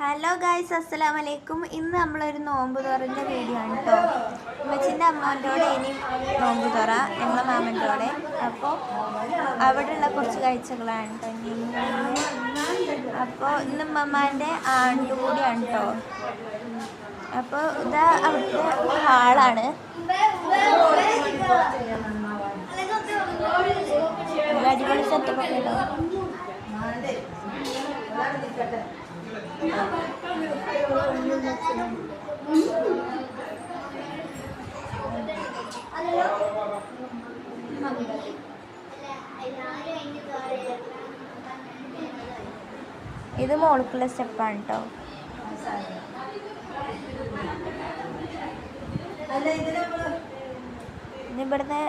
Hello guys, അസ്സലാമലൈക്കും. ഇന്ന് നമ്മളൊരു നോമ്പ് തുറൻ്റെ വീഡിയോ ആണ് കേട്ടോ. ഉമ്മച്ചിൻ്റെ അമ്മോൻ്റെയോടെ ഇനി നോമ്പ് തുറ ഞങ്ങളെ മാമൻ്റെയോടെ. അപ്പോൾ അവിടെയുള്ള കുറച്ച് കാഴ്ചകളാണ് കേട്ടോ. അപ്പോൾ ഇന്ന് ഉമ്മമാൻ്റെ ആണ്ട് കൂടിയാണ് കേട്ടോ. അപ്പോൾ ഇതാ അവിടുത്തെ ഹാളാണ്. അടിപൊളി സെറ്റപ്പൊക്കെ കേട്ടോ. ഇത് മോൾക്കുള്ള സ്റ്റെപ്പാണ് കേട്ടോ. ഇവിടുന്ന്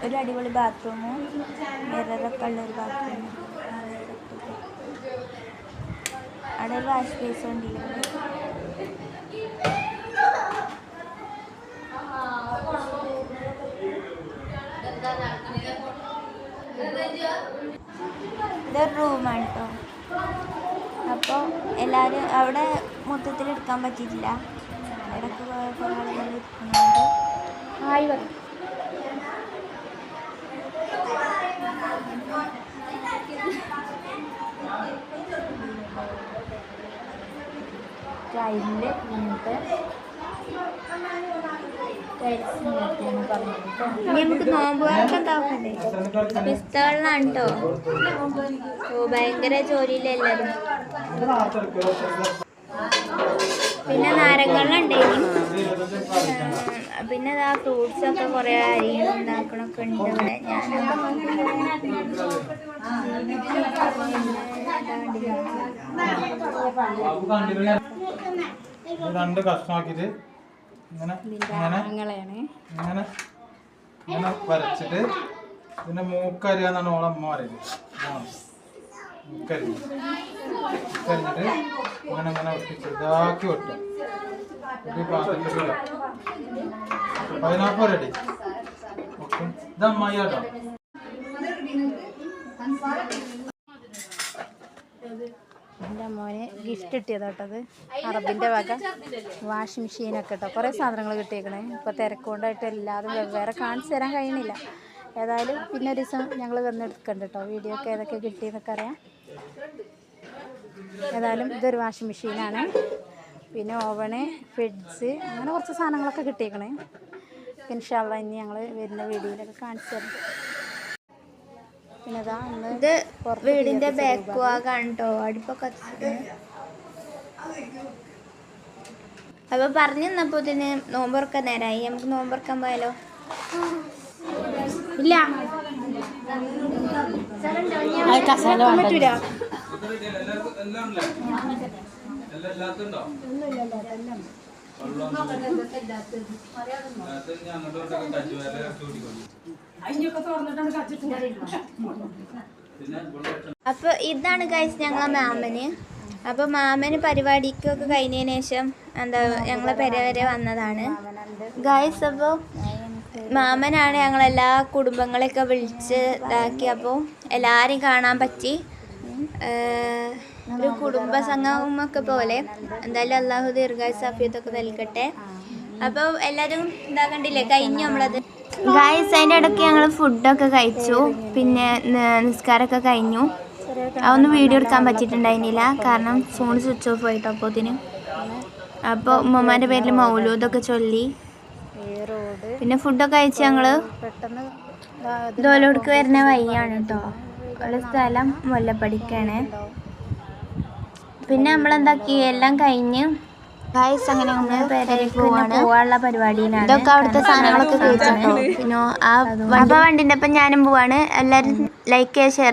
ഒരു അടിപൊളി ബാത്റൂമും മിററൊക്കെ ഉള്ളൊരു ബാത്റൂം. അവിടെ ഒരു വാഷ് ബേസ് ഉണ്ടല്ലോ. ഇതൊരു റൂമാണ് കേട്ടോ. അപ്പോൾ എല്ലാവരും അവിടെ മൊത്തത്തിൽ എടുക്കാൻ പറ്റിയിട്ടില്ല. ഇടയ്ക്ക് കുറേ ആളുകൾ ഇരിക്കുന്നുണ്ട്. ഹായ് പറയും. ടൈലിൽ ഇങ്ങനത്തെ നമുക്ക് നോമ്പ് എന്താക്കണ്ടേ? പുസ്തകങ്ങളാണ് കേട്ടോ. ഓ, ഭയങ്കര ജോലിയിലെല്ലാവരും. പിന്നെ നാരങ്ങളുണ്ട്. പിന്നെ ആ ഫ്രൂട്ട്സൊക്കെ കുറേ അരിയും ഉണ്ടാക്കണമൊക്കെ ഉണ്ട് ഇവിടെ. രണ്ട് കഷ്ണമാക്കിട്ട് ഇങ്ങനെ വരച്ചിട്ട് പിന്നെ മൂക്കരിയാന്നാണ് ഓളമ്മ പറയുന്നത്. മൂക്കരിഞ്ഞിട്ട് ഇങ്ങനെ ഇങ്ങനെ ഒട്ടിച്ച് ഇതാക്കി വെട്ടുക. ഒരു പാത്രത്തിൽ പൈനാപ്പിൾ റെഡി. ഓക്കെ, ഇത് അമ്മായി കേട്ടോ. എൻ്റെ മോന് ഗിഫ്റ്റ് കിട്ടിയതാട്ടത് അറബിൻ്റെ വക വാഷിംഗ് മെഷീനൊക്കെ കേട്ടോ. കുറേ സാധനങ്ങൾ കിട്ടിയേക്കണേ. ഇപ്പോൾ തിരക്കൊണ്ടായിട്ട് എല്ലാതും വെവ്വേറെ കാണിച്ചു തരാൻ കഴിയണില്ല. ഏതായാലും പിന്നെ ഒരു ദിവസം ഞങ്ങൾ വന്നെടുക്കണ്ട കേട്ടോ. വീഡിയോ ഒക്കെ ഏതൊക്കെ കിട്ടിയെന്നൊക്കെ അറിയാം. ഏതായാലും ഇതൊരു വാഷിംഗ് മെഷീനാണ്. പിന്നെ ഓവണ്, ഫ്രിഡ്ജ്, അങ്ങനെ കുറച്ച് സാധനങ്ങളൊക്കെ കിട്ടിയേക്കണേ. ഇൻഷാ അല്ലാഹ് ഇനി ഞങ്ങൾ വരുന്ന വീഡിയോയിലൊക്കെ കാണിച്ചു തരുന്നുണ്ട്. പിന്നെ ഇത് വീടിന്റെ ബാക്ക് ഭാഗമാണ് കേട്ടോ. അടുപ്പൊക്കെ അപ്പൊ പറഞ്ഞു തന്നപ്പോ ഇതിന് നോമ്പുറക്കാൻ നേരമായി. നമുക്ക് നോമ്പുറക്കാൻ പോയാലോ? ഇല്ല, അപ്പൊ ഇതാണ് ഗൈസ് ഞങ്ങളെ മാമന്. അപ്പോൾ മാമന് പരിപാടിക്കൊക്കെ കഴിഞ്ഞതിന് ശേഷം ഞങ്ങളെ പെര വരെ വന്നതാണ് ഗൈസ്. അപ്പോൾ മാമനാണ് ഞങ്ങളെല്ലാ കുടുംബങ്ങളെയൊക്കെ വിളിച്ച് ഇതാക്കി. അപ്പോൾ എല്ലാവരെയും കാണാൻ പറ്റി. ഒരു കുടുംബ സംഗമമൊക്കെ പോലെ. എന്തായാലും അള്ളാഹു ദീർഘായുസ്സും ആഫിയത്തൊക്കെ നൽകട്ടെ. അപ്പോൾ എല്ലാവരും കണ്ടില്ലേ, കഴിഞ്ഞു നമ്മളത് ഗൈസ്. അതിൻ്റെ ഇടയ്ക്ക് ഞങ്ങൾ ഫുഡൊക്കെ കഴിച്ചു. പിന്നെ നിസ്കാരമൊക്കെ കഴിഞ്ഞു. അതൊന്നും വീഡിയോ എടുക്കാൻ പറ്റിയിട്ടുണ്ടായിരുന്നില്ല, കാരണം ഫോൺ സ്വിച്ച് ഓഫ് ആയിട്ടോ അപ്പോത്തിന്. അപ്പോൾ ഉമ്മമാരുടെ പേരിൽ മൗലൂദൊക്കെ ചൊല്ലി. പിന്നെ ഫുഡൊക്കെ കഴിച്ച് ഞങ്ങൾ ദോലോടുക്ക് വരുന്ന വഴിയാണ് കേട്ടോ. ഉള്ള സ്ഥലം മുല്ലപ്പടിക്കാണ്. പിന്നെ നമ്മളെന്താക്കി എല്ലാം കഴിഞ്ഞ് ഗൈസ് അങ്ങനെ ഒന്ന് പോവാനുള്ള പരിപാടിയിലാണ്. ഇതൊക്കെ അവിടുത്തെ സാധനങ്ങളൊക്കെ കഴിച്ചിട്ടോ. പിന്നെ ആ വണ്ടിൻ്റെ ഒപ്പം ഞാനും പോവാണ്. എല്ലാവരും ലൈക്ക് ഷെയർ